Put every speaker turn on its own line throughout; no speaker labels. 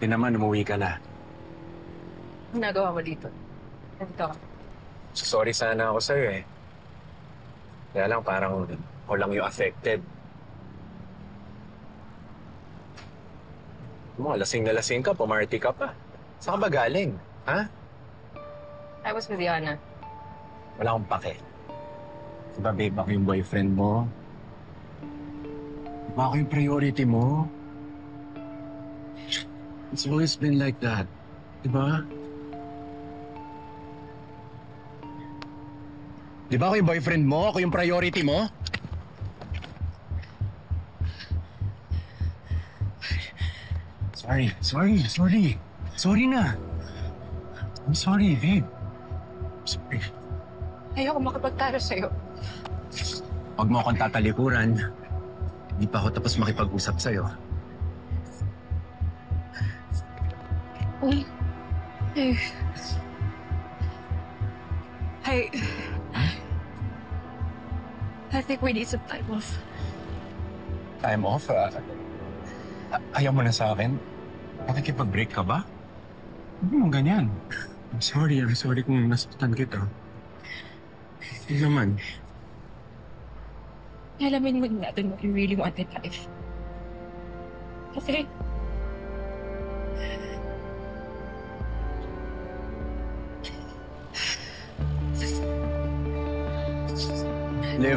Buti naman, umuwi ka na.
Ang nagawa mo dito? Ganito.
Sorry sana ako sa'yo eh. Kaya lang parang ako lang yung affected. Mo, lasing na lasing ka, pumarty ka pa. Saan ka ba galing? Ha?
I was with Yana.
Wala akong pake. Diba babe, ako yung boyfriend mo? Diba ako yung priority mo? It's always been like that. Diba? Diba ako yung boyfriend mo? Ako yung priority mo? Sorry na. I'm sorry, babe. Sorry.
Ayoko makipagtalo sa'yo.
Huwag mo akong tatalikuran. Hindi pa ako tapos makipag-usap sa'yo.
I think we need some time off.
Time off? Ayaw mo na sa akin? Makikipag-break ka ba? Hindi mo ganyan. I'm sorry kung nasaktan kita. Hindi naman.
Alamin mo natin what you really want in life. Kasi...
Liv!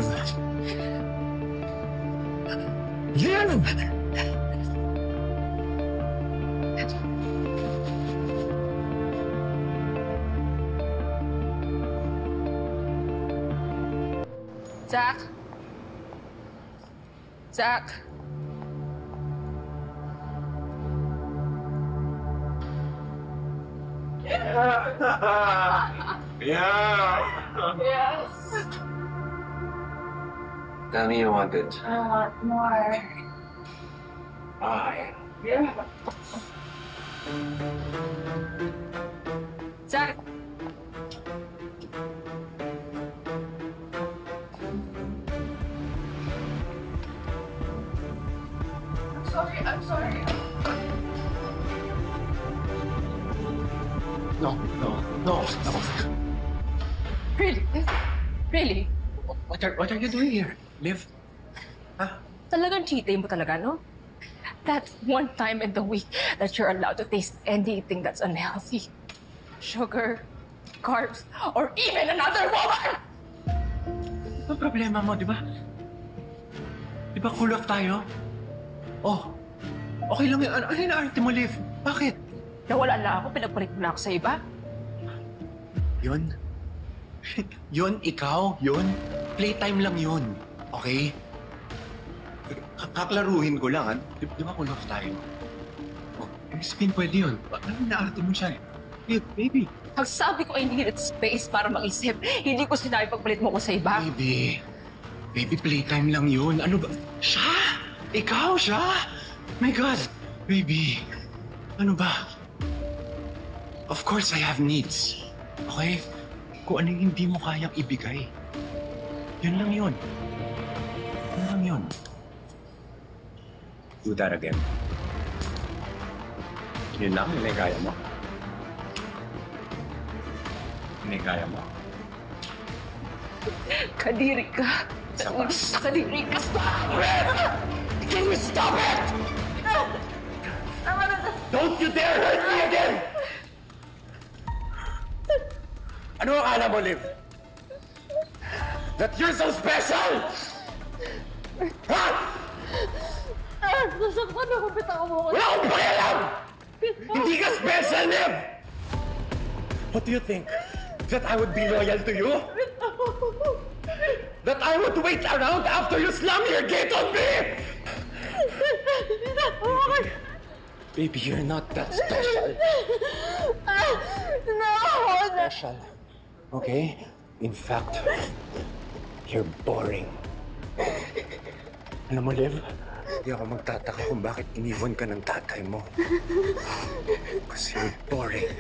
Zach? Zach? Yes.
Tell me you want it.
I want more.
Why?
Yeah. Zach? I'm sorry.
No.
Really?
What are you doing here? Liv?
Talagang cheating mo talaga, no? That one time in the week that you're allowed to taste anything that's unhealthy. Sugar, carbs, or even another woman!
Ano problema mo, di ba? Di ba cool off tayo? Oh, okay lang yun. Ano yung arte mo, Liv? Bakit?
Nawala na ako, pinagpalit mo na ako sa iba.
Yun? Yun, ikaw? Yun? Playtime lang yun. Okay? Kaklaruhin ko lang, ha? Di ba cool off tayo? Oh, ibig sabihin pwede yun. Ano inaarte mo siya? Liv, baby.
Ang sabi ko ay needed space para mag-isip. Hindi ko sinabi pagpalit mo ko sa iba.
Baby, playtime lang yun. Ano ba? Siya? Ikaw siya? My God! Baby, ano ba? Of course I have needs. Okay? Kung ano yung hindi mo kayang ibigay. Yun lang yun. Yun lang yun. Do that again. Yun lang, yun ay kaya mo. Yun ay kaya mo.
Kadiri ka. Kadiri ka. Stop it! Can you stop it?
Don't you dare hurt me again! Ano akala mo, Liv? That you're so special? Ha?
Nasaktan ako, bitaw mo.
Wala akong pakialam! Hindi ka special, Liv! What do you think? That I would be loyal to you? That I would wait around after you slam your gate on me? Baby, you're not that special.
No!
Special. Okay? In fact, you're boring. Alam mo, Liv, hindi ako magtataka kung bakit iniwan ka ng tatay mo. Kasi you're boring.